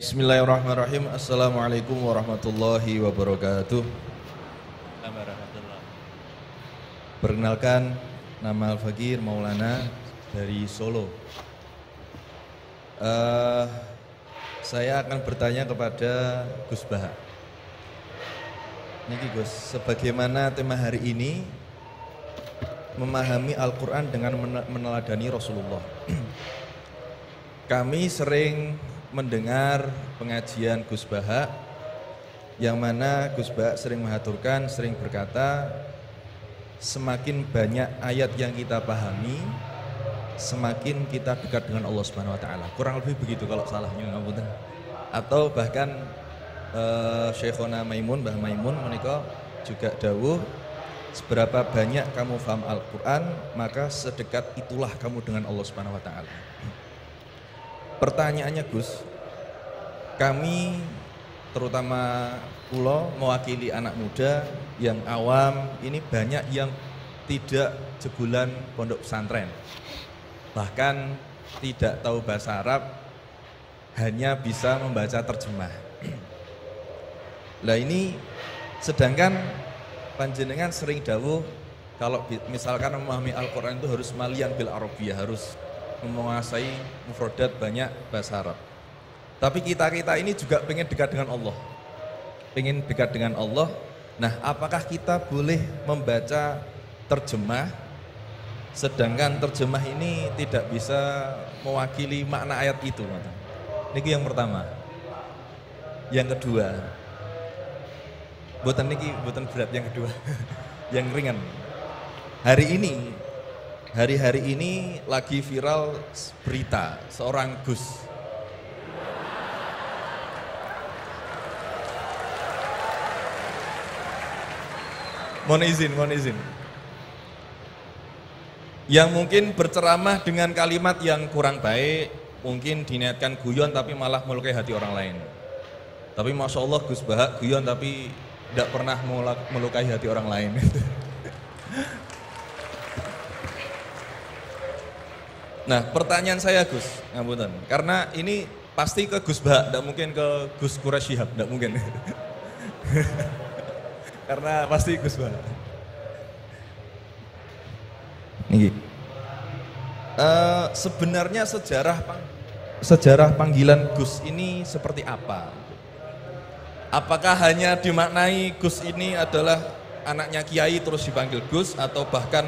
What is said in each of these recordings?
Bismillahirrahmanirrahim. Assalamualaikum warahmatullahi wabarakatuh. Perkenalkan, nama Al-Fakir Maulana dari Solo. Saya akan bertanya kepada Gus Baha. Niki Gus, sebagaimana tema hari ini memahami Al-Quran dengan meneladani Rasulullah. Kami sering mendengar pengajian Gus Baha, yang mana Gus Baha sering mengaturkan, sering berkata, semakin banyak ayat yang kita pahami, semakin kita dekat dengan Allah Subhanahu Wa Taala. Kurang lebih begitu kalau salahnya, ngapunten. Atau bahkan Syekhona Maimun, Mbah Maimun menika juga dawuh, seberapa banyak kamu paham Al-Quran, maka sedekat itulah kamu dengan Allah Subhanahu Wa Taala. Pertanyaannya Gus, kami terutama pulau mewakili anak muda yang awam ini banyak yang tidak jebolan pondok pesantren, bahkan tidak tahu bahasa Arab, hanya bisa membaca terjemah. Lah ini sedangkan panjenengan sering dawuh kalau misalkan memahami Al-Quran itu harus malian bil Arabiyah, harus menguasai mufradat banyak bahasa Arab. Tapi kita ini juga pengen dekat dengan Allah, pengen dekat dengan Allah. Nah, apakah kita boleh membaca terjemah, sedangkan terjemah ini tidak bisa mewakili makna ayat itu? Niki yang pertama. Yang kedua, buatan berat yang kedua, yang ringan. Hari-hari ini lagi viral berita seorang Gus. Mohon izin. Yang mungkin berceramah dengan kalimat yang kurang baik, mungkin diniatkan guyon tapi malah melukai hati orang lain. Tapi Masya Allah Gus Baha guyon tapi tidak pernah melukai hati orang lain. Nah, pertanyaan saya Gus, ngapunten, karena ini pasti ke Gus Baha, tidak mungkin ke Gus Quraisy Shihab, tidak mungkin. Karena pasti Gus Baha. Niki. Sebenarnya sejarah panggilan Gus ini seperti apa? Apakah hanya dimaknai Gus ini adalah anaknya Kiai terus dipanggil Gus, atau bahkan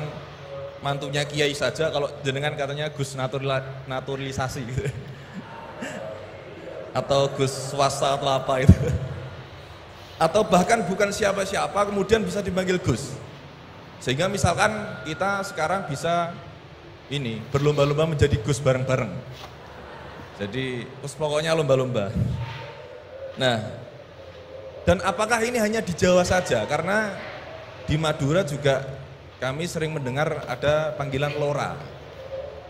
mantunya Kiai saja, kalau jenengan katanya Gus naturalisasi gitu. Atau Gus swasta atau apa itu. Atau bahkan bukan siapa-siapa kemudian bisa dipanggil Gus. Sehingga misalkan kita sekarang bisa ini berlomba-lomba menjadi Gus bareng-bareng. Jadi pokoknya lomba-lomba. Nah, dan apakah ini hanya di Jawa saja? Karena di Madura juga kami sering mendengar ada panggilan Lora.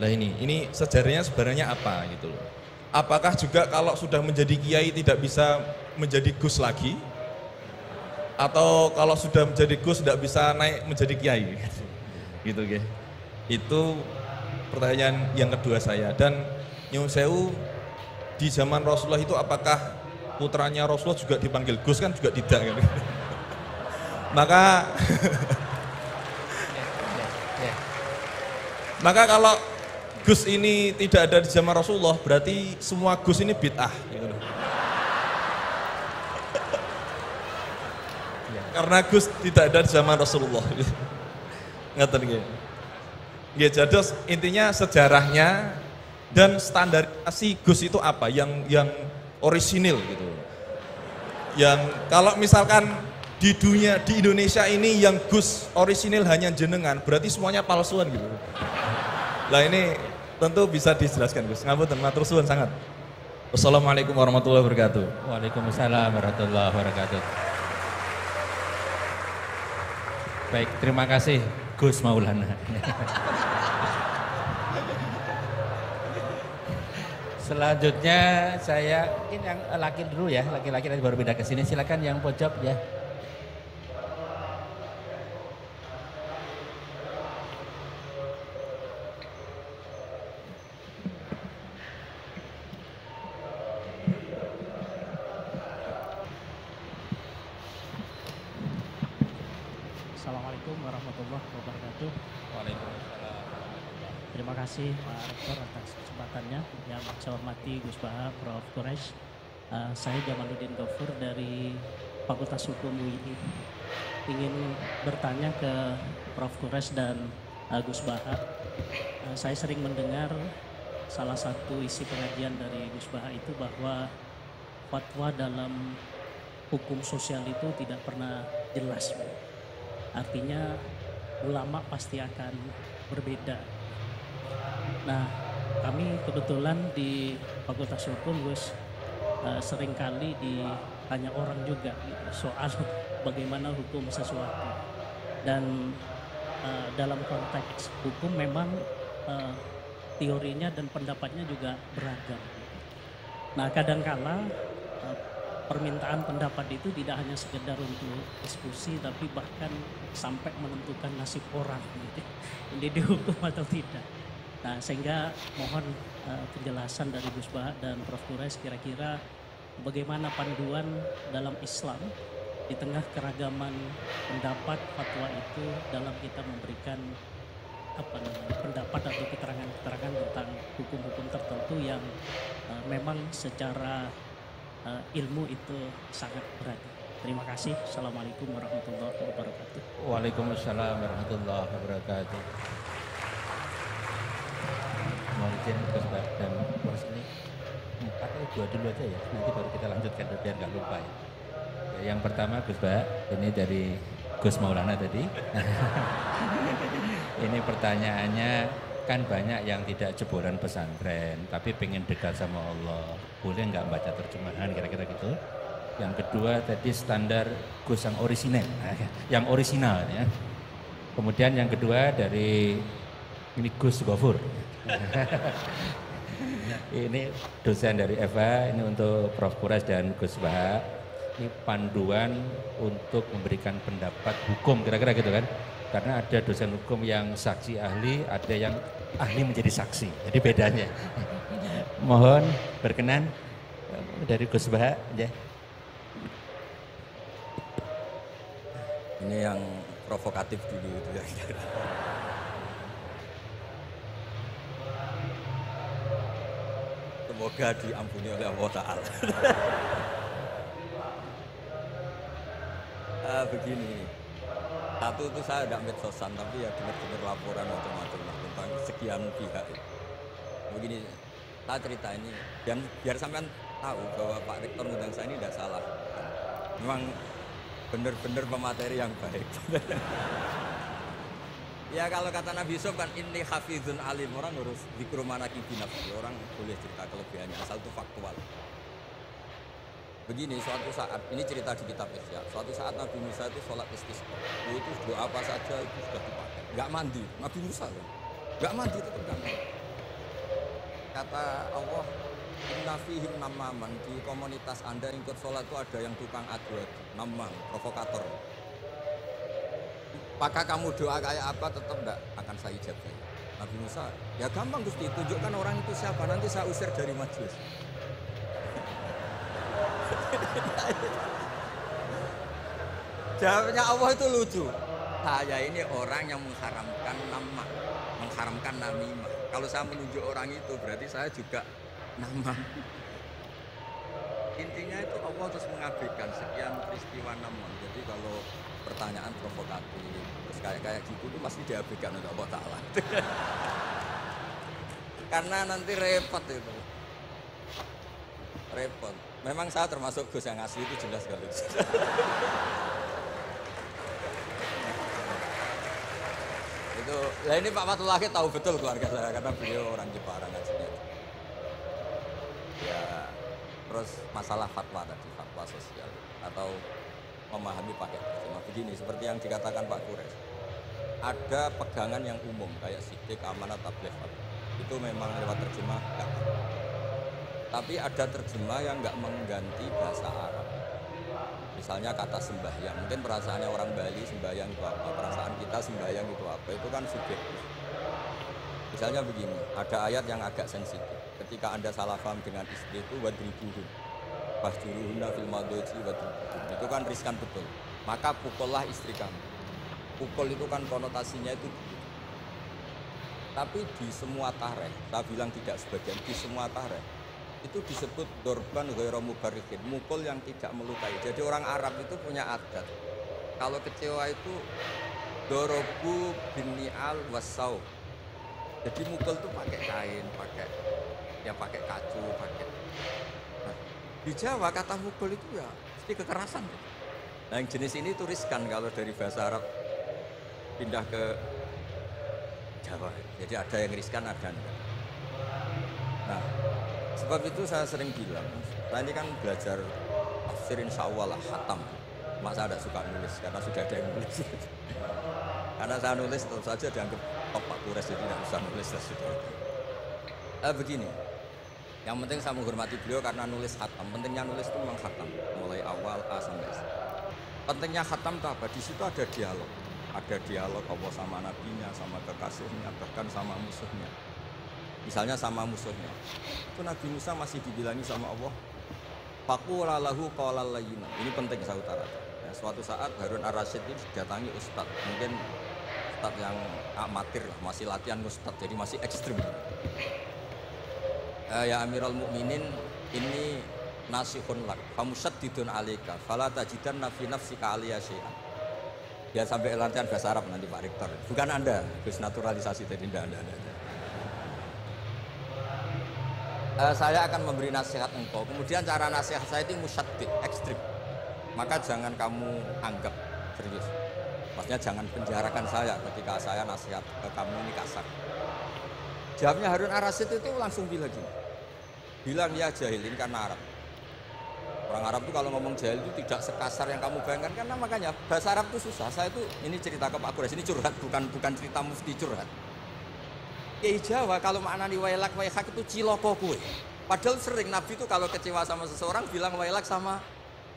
Nah ini sejarahnya sebenarnya apa gitu loh. Apakah juga kalau sudah menjadi Kiai tidak bisa menjadi Gus lagi? Atau kalau sudah menjadi Gus tidak bisa naik menjadi Kiai? Gitu ya. Itu pertanyaan yang kedua saya. Dan Nyun Sewu, di zaman Rasulullah itu apakah putranya Rasulullah juga dipanggil Gus? Kan juga tidak kan? Maka kalau Gus ini tidak ada di zaman Rasulullah, berarti semua Gus ini bid'ah. Gitu. Karena Gus tidak ada di zaman Rasulullah. Ngerti nggih. Nggih, jadi intinya sejarahnya dan standarisasi Gus itu apa yang orisinil gitu. Yang kalau misalkan di dunia, di Indonesia ini yang Gus orisinil hanya jenengan, berarti semuanya palsuan gitu. Lah ini tentu bisa dijelaskan Gus. Ngapunten, matur suwun sangat. Wassalamualaikum warahmatullahi wabarakatuh. Waalaikumsalam warahmatullahi wabarakatuh. Baik, terima kasih Gus Maulana. Selanjutnya saya mungkin yang laki dulu ya, laki-laki nanti baru pindah ke sini. Silakan yang pojok ya. Assalamualaikum warahmatullahi wabarakatuh. Waalaikumsalam. Terima kasih Pak Rektor atas kesempatannya. Yang saya hormati Gus Baha, Prof. Quraisy. Saya Jamaluddin Gofur dari Fakultas Hukum UI. Ingin bertanya ke Prof. Quraisy dan Gus Baha. Saya sering mendengar salah satu isi pengajian dari Gus Baha itu bahwa fatwa dalam hukum sosial itu tidak pernah jelas. Artinya ulama pasti akan berbeda. Nah, kami kebetulan di Fakultas Hukum, Gus, seringkali ditanya orang juga gitu, soal bagaimana hukum sesuatu. Dan dalam konteks hukum memang teorinya dan pendapatnya juga beragam. Nah, kadangkala permintaan pendapat itu tidak hanya sekedar untuk diskusi, tapi bahkan sampai menentukan nasib orang gitu, ini dihukum atau tidak. Nah, sehingga mohon penjelasan dari Gus Baha dan Prof. Quraisy kira-kira bagaimana panduan dalam Islam di tengah keragaman pendapat fatwa itu dalam kita memberikan pendapat atau keterangan-keterangan tentang hukum-hukum tertentu yang memang secara ilmu itu sangat berat. Terima kasih. Assalamualaikum warahmatullahi wabarakatuh. Waalaikumsalam warahmatullahi wabarakatuh. Mohon izin Gus Baha dan Prof ini 4 atau 2 dulu aja ya. Nanti baru kita lanjutkan biar nggak lupa ya. Yang pertama Gus Baha, ini dari Gus Maulana tadi. Ini pertanyaannya, kan banyak yang tidak jebolan pesantren tapi pengen dekat sama Allah, boleh nggak baca terjemahan kira-kira gitu. Yang kedua tadi standar Gus yang orisinal ya. Kemudian yang kedua dari ini Gus Gofur. Ini dosen dari Eva, ini untuk Prof. Quraisy dan Gus Baha. Ini panduan untuk memberikan pendapat hukum kira-kira gitu kan. Karena ada dosen hukum yang saksi ahli, ada yang ahli menjadi saksi. Jadi bedanya. Mohon berkenan dari Gus Baha ya. Ini yang provokatif dulu itu ya. Semoga diampuni oleh Allah Ta'ala. Begini, satu itu saya tidak medsosan, tapi ya dengar-dengar laporan macam-macam tentang sekian pihak. Begini, saya cerita ini, dan biar sampean tahu bahwa Pak Rektor ngundang saya ini tidak salah. Memang benar-benar pemateri yang baik. Ya kalau kata Nabi Yusuf kan inni hafizun alim, orang harus zikru manaki binafsi, orang boleh cerita kelebihannya asal itu faktual. Begini, suatu saat, ini cerita di kitab Ihya, suatu saat Nabi Musa itu sholat istisqa, itu doa apa saja itu sudah dipakai, nggak mandi, Nabi Musa kan, nggak mandi tetap nggak mandi. Kata Allah, inna fihim namaman, di komunitas Anda yang ikut sholat itu ada yang tukang adu-adu, namam, provokator. Apakah kamu doa kayak apa tetap enggak akan saya ijabah. Nabi Musa, ya gampang Gusti, tunjukkan orang itu siapa, nanti saya usir dari majelis. Jawabnya Allah itu lucu. Saya ini orang yang mengharamkan nama, mengharamkan namimah. Kalau saya menunjuk orang itu berarti saya juga nama. Intinya itu Allah terus mengabaikan sekian peristiwa nama. Jadi kalau pertanyaan provokatif terus kayak gitu itu pasti diabaikan oleh Allah Ta'ala. Karena nanti repot itu. Repot. Memang saya termasuk Gus yang asli itu jelas sekali. Itu, lah ini Pak Fatulahi tahu betul keluarga saya karena beliau orang Jepara ngajinya. Ya, terus masalah fatwa tadi, fatwa sosial atau memahami pakai terjemah begini seperti yang dikatakan Pak Quraisy. Ada pegangan yang umum kayak sidik, amanat, tabligh, itu memang lewat terjemah enggak. Tapi ada terjemah yang nggak mengganti bahasa Arab. Misalnya kata sembahyang, mungkin perasaannya orang Bali sembahyang itu apa, perasaan kita sembahyang itu apa, itu kan subjektif. Misalnya begini, ada ayat yang agak sensitif. Ketika Anda salah paham dengan istri itu wadribuhun, fahjuruhunna fil madhaji wadribuhun. Itu kan riskan betul. Maka pukullah istri kamu. Pukul itu kan konotasinya itu. Tapi di semua tareh, saya bilang tidak sebagian, di semua tareh itu disebut dorban ghairu mubarrihin, mukul yang tidak melukai. Jadi orang Arab itu punya adat. Kalau kecewa itu dorobu bini'al wasau. Jadi mukul itu pakai kain, pakai kacu, pakai. Nah, di Jawa kata mukul itu ya mesti kekerasan. Nah, yang jenis ini turiskan kalau dari bahasa Arab pindah ke Jawa. Jadi ada yang riskan, ada enggak. Nah, sebab itu saya sering bilang, saya ini kan belajar tafsir insya Allah lah, khatam. Masa ada suka nulis, karena sudah ada yang nulis. Karena saya nulis tetap saja dianggap top Pak Kures, jadi tidak usah nulis. Begini, yang penting saya menghormati beliau karena nulis khatam. Pentingnya nulis itu memang khatam, mulai awal A sampai Z. Pentingnya khatam itu apa? Di situ ada dialog. Ada dialog Allah sama nabinya, sama kekasihnya, bahkan sama musuhnya. Misalnya sama musuhnya, itu Nabi Musa masih dibilangi sama Allah, faqula lahu qawlan layyinan. Ini penting saya utarakan. Ya, suatu saat Harun Ar-Rasyid ini didatangi ustadz, mungkin ustadz yang amatir, masih latihan ustadz, jadi masih ekstrim. Ya Amirul Mukminin, ini nasihun lak, famusaddidun alaika, fala tajidanna fi nafsika aliyya syai'an. Ya sampai latihan bahasa Arab nanti Pak Rektor. Bukan Anda, Gus naturalisasi tadi Anda. Saya akan memberi nasihat engkau, kemudian cara nasihat saya itu musyaddid, ekstrim. Maka jangan kamu anggap serius. Maksudnya jangan penjarakan saya ketika saya nasihat ke kamu ini kasar. Jawabnya Harun Ar-Rasyid itu langsung bilang gini. Bilang ya jahil, ini karena Arab. Orang Arab itu kalau ngomong jahil itu tidak sekasar yang kamu bayangkan, karena makanya bahasa Arab itu susah. Saya itu ini cerita ke Pak Kures, ini curhat, bukan cerita mufti curhat. Kiai Jawa kalau maknani wailak waihak itu ciloko kue. Padahal sering Nabi itu kalau kecewa sama seseorang bilang wailak sama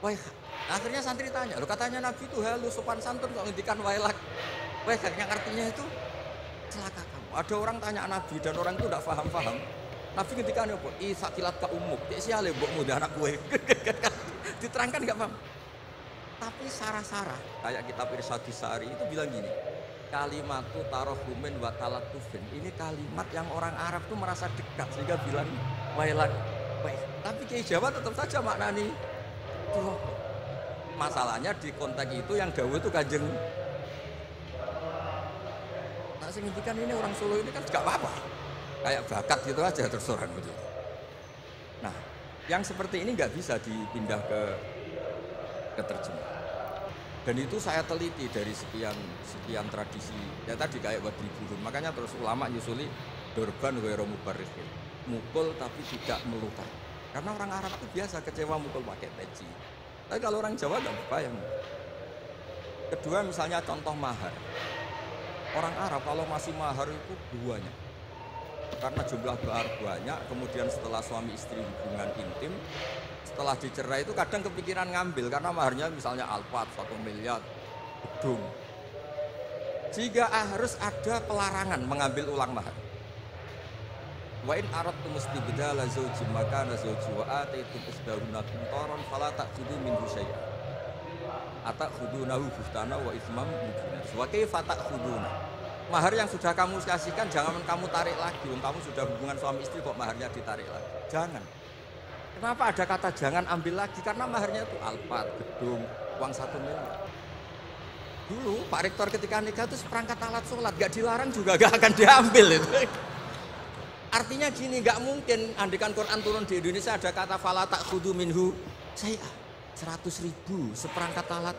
waihak. Akhirnya santri tanya, lo katanya Nabi itu halus sopan santun kok ngendikan wailak waihak, yang artinya itu celaka kamu. Ada orang tanya Nabi dan orang itu tidak paham. Nabi ngendikan apa? Sakilat ka umuk. Cek siale mbok muda anak kue. Diterangkan enggak paham. Tapi sarah-sarah kayak kitab Irsyadus Sari itu bilang gini. Kalimatu tarohumin wa talatufin. Ini kalimat yang orang Arab tuh merasa dekat sehingga bilang wailak. Tapi Kiai Jawa tetap saja maknani ciloko. Masalahnya di konteks itu yang dawuh itu Kanjeng. Nah, sing ngendikan ini orang Solo ini kan enggak apa-apa. Kayak bakat gitu aja terus orang gitu. Nah, yang seperti ini nggak bisa dipindah ke terjemah. Dan itu saya teliti dari sekian tradisi. Ya tadi kayak wadri burun. Makanya terus ulama nyusuli dorban ghairu mubarrihin. Mukul tapi tidak melukai. Karena orang Arab itu biasa kecewa mukul pakai peci. Tapi kalau orang Jawa nggak bayang. Kedua misalnya contoh mahar. Orang Arab kalau masih mahar itu duanya. Karena jumlah mahar banyak, kemudian setelah suami istri hubungan intim, setelah dicerai itu kadang kepikiran ngambil karena maharnya misalnya Alphard 1 miliar gedung. Jika harus ada pelarangan mengambil ulang mahar. Wa in aradtum istibdala zawjin makana zawji wa ataitum isdahunna qintaran fala ta'khudhu minhu syai'an. Atakhudunahu buhtana wa itsman mubina. Wa kaifa ta'khuduna? Mahar yang sudah kamu kasihkan jangan kamu tarik lagi. Kamu sudah hubungan suami istri kok maharnya ditarik lagi. Jangan. Kenapa ada kata jangan ambil lagi? Karena maharnya itu Alphard, gedung, uang 1 miliar. Dulu Pak Rektor ketika nikah itu seperangkat alat sholat, gak dilarang juga gak akan diambil itu. Artinya gini, gak mungkin andikan Quran turun di Indonesia ada kata fala ta'khudhu minhu saya 100.000 seperangkat alat.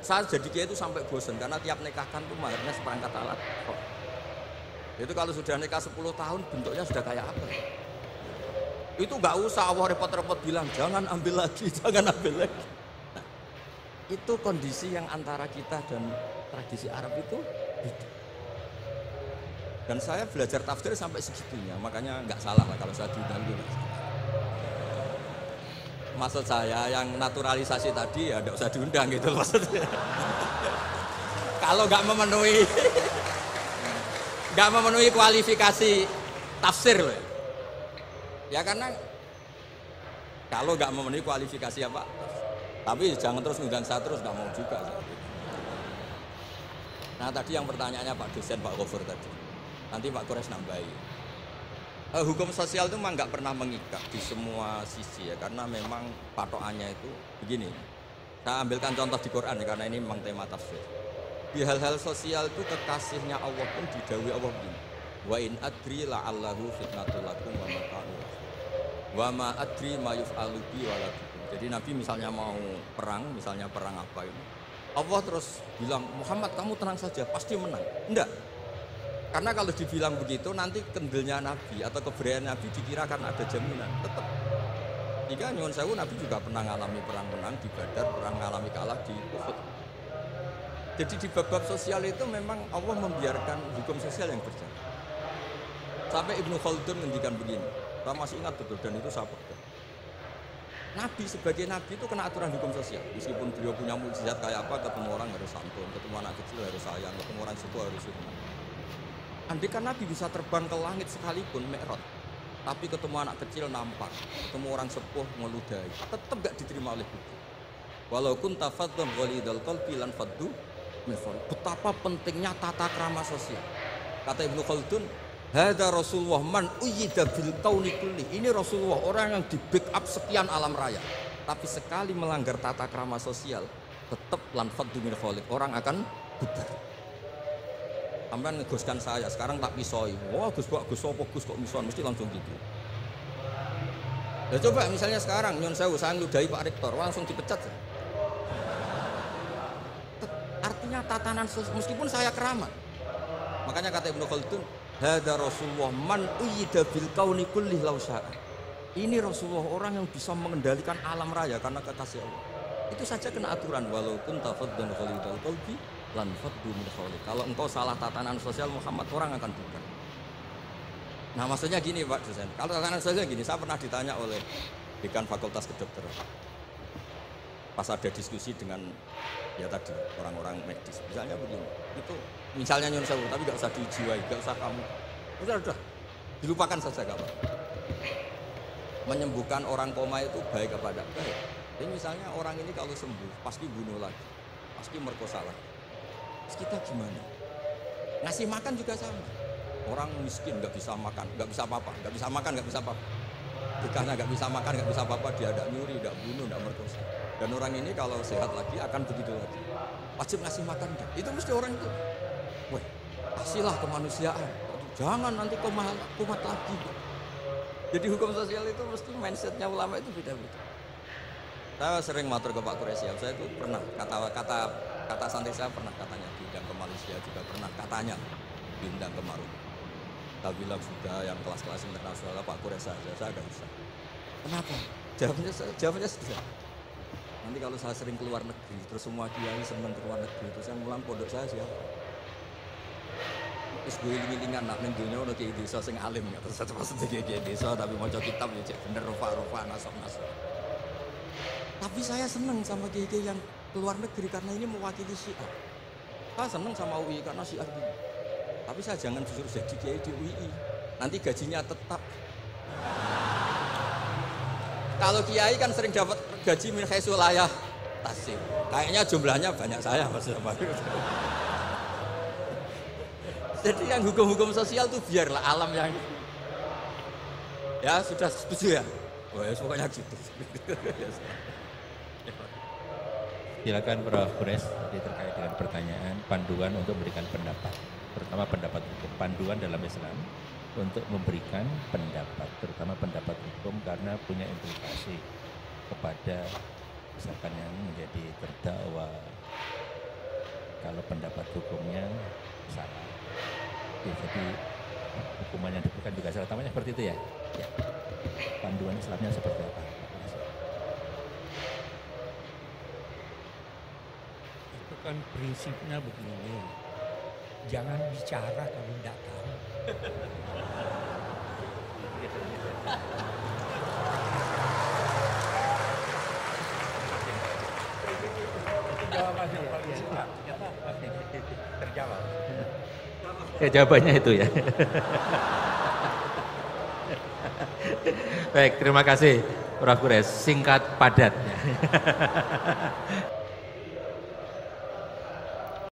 Saya jadi kiai itu sampai bosan karena tiap nikahkan tuh maharnya seperangkat alat. Itu kalau sudah nikah 10 tahun bentuknya sudah kayak apa? Itu nggak usah Allah repot-repot bilang jangan ambil lagi, jangan ambil lagi. Nah, itu kondisi yang antara kita dan tradisi Arab itu beda. Dan saya belajar tafsir sampai segitunya, makanya nggak salah lah kalau saya diundang juga. Maksud saya yang naturalisasi tadi ya nggak usah diundang gitu maksudnya. Kalau nggak memenuhi kualifikasi tafsir loh. Ya karena kalau nggak memenuhi kualifikasi apa, tapi jangan terus ngundang saya terus nggak mau juga. Nah tadi yang pertanyaannya Pak dosen Pak Gofur tadi, nanti Pak Kures nambahi. Hukum sosial itu memang nggak pernah mengikat di semua sisi ya, karena memang patokannya itu begini. Saya ambilkan contoh di Quran ya, karena ini memang tema tafsir. Di hal-hal sosial itu kekasihnya Allah pun didhawuhi Allah begini. Wa in adri la'allahu fitnatul lakum wa mata'u. Wa ma adri ma yuf'alu bi wa lakum. Jadi Nabi misalnya mau perang, misalnya perang apa ini, Allah terus bilang, Muhammad kamu tenang saja, pasti menang. Enggak. Karena kalau dibilang begitu, nanti kendilnya Nabi atau keberanian Nabi dikira karena ada jaminan. Tetap. Jika nyuwun sewu, Nabi juga pernah mengalami perang menang di Badar, pernah mengalami kalah di Uhud. Jadi di bab-bab sosial itu memang Allah membiarkan hukum sosial yang berjalan. Sampai Ibnu Khaldun menghentikan begini, saya masih ingat betul dan itu saya pegang. Nabi sebagai Nabi itu kena aturan hukum sosial. Meskipun beliau punya mukjizat kayak apa, ketemu orang harus santun, ketemu anak kecil harus sayang, ketemu orang suku harus hormat. Andai kan Nabi bisa terbang ke langit sekalipun Mi'raj, tapi ketemu anak kecil nampak, ketemu orang sepuh meludahi, tetap gak diterima oleh hukum. Walaupun tafadzam ghalidal qalbi lan faddu min hawlik. Betapa pentingnya tata krama sosial. Kata Ibnu Khaldun, hadza Rasulullah man uyyida bil kauni kulli. Ini Rasulullah, orang yang di backup sekian alam raya. Tapi sekali melanggar tata krama sosial, tetap lan faddu min hawlik. Orang akan bubar. Sampai ngegoskan saya, sekarang tak pisoi. Wah Gus apa Gus kok mison, mesti langsung gitu. Ya coba misalnya sekarang nyun sewu saya ngeludahi Pak Rektor, langsung dipecat. Artinya tatanan sosial, meskipun saya keramat. Makanya kata Ibnu Khaldun, hadza Rasulullah man uyyida bil kauni kulli law syaa. Ini Rasulullah, orang yang bisa mengendalikan alam raya karena kekasih Allah. Itu saja kena aturan, walaupun tafaddan ghalidal qalbi lan faddu min hawlik. Kalau engkau salah tatanan sosial Muhammad, orang akan bubar. Nah maksudnya gini Pak dosen, kalau tatanan sosial gini, saya pernah ditanya oleh dekan Fakultas Kedokteran. Pas ada diskusi dengan ya tadi orang-orang medis, misalnya begini, itu misalnya nyun sewu, tapi gak usah dijiwai, gak usah kamu, udah dilupakan saja gak apa. Menyembuhkan orang koma itu baik kepada baik. Jadi misalnya orang ini kalau sembuh pasti bunuh lagi, pasti merkosa lagi. Terus kita gimana? Ngasih makan juga sama. Orang miskin nggak bisa makan, nggak bisa apa-apa, nggak bisa makan, nggak bisa apa-apa. Karena nggak bisa makan, nggak bisa apa-apa, dia tidak nyuri, tidak bunuh, tidak merkosa. Dan orang ini kalau sehat lagi akan begitu lagi. Wajib ngasih makan dia. Itu mesti orang itu. Wah, kasihlah kemanusiaan. Jangan nanti kumat lagi. Jadi hukum sosial itu mesti mindsetnya ulama itu beda-beda. Saya sering matur ke Pak Kures, saya itu pernah kata santri saya pernah katanya diundang ke Malaysia, juga pernah katanya diundang ke Maroko. Saya bilang sudah yang kelas-kelas internasional Pak Kures saya agak bisa. Kenapa? Jawabannya sudah. Nanti kalau saya sering keluar negeri, terus semua kiai senang keluar negeri, terus yang mulang pondok saya siapa? Terus gue iling-ilingan nak nenggunya udah kiai desa sing alim, terus saya maksudnya kiai desa tapi mau kitab ya cek bener rupa-rupa nasab-nasab. Tapi saya senang sama kiai yang keluar negeri karena ini mewakili Syiah. Saya senang sama UI karena Syiah ini. Tapi saya jangan disuruh jadi kiai di UI. Nanti gajinya tetap. Kalau kiai kan sering dapat gaji min haitsu la yahtasib. Kayaknya jumlahnya banyak saya Mas. Jadi yang hukum-hukum sosial tuh biarlah alam yang. Ya sudah setuju ya. Oh ya pokoknya gitu. Silakan Prof. Kures terkait dengan pertanyaan panduan untuk memberikan pendapat, terutama pendapat hukum, panduan dalam Islam untuk memberikan pendapat, terutama pendapat hukum karena punya implikasi kepada misalkan yang menjadi terdakwa kalau pendapat hukumnya salah, ya, jadi hukuman yang diberikan juga salah, tamanya seperti itu ya. Ya. Panduan Islamnya seperti apa? Kan prinsipnya begini, jangan bicara kalau tidak tahu. Itu jawabannya Pak. Terjawab. Ya jawabannya itu ya. Baik, terima kasih Prof. Kures, singkat padat.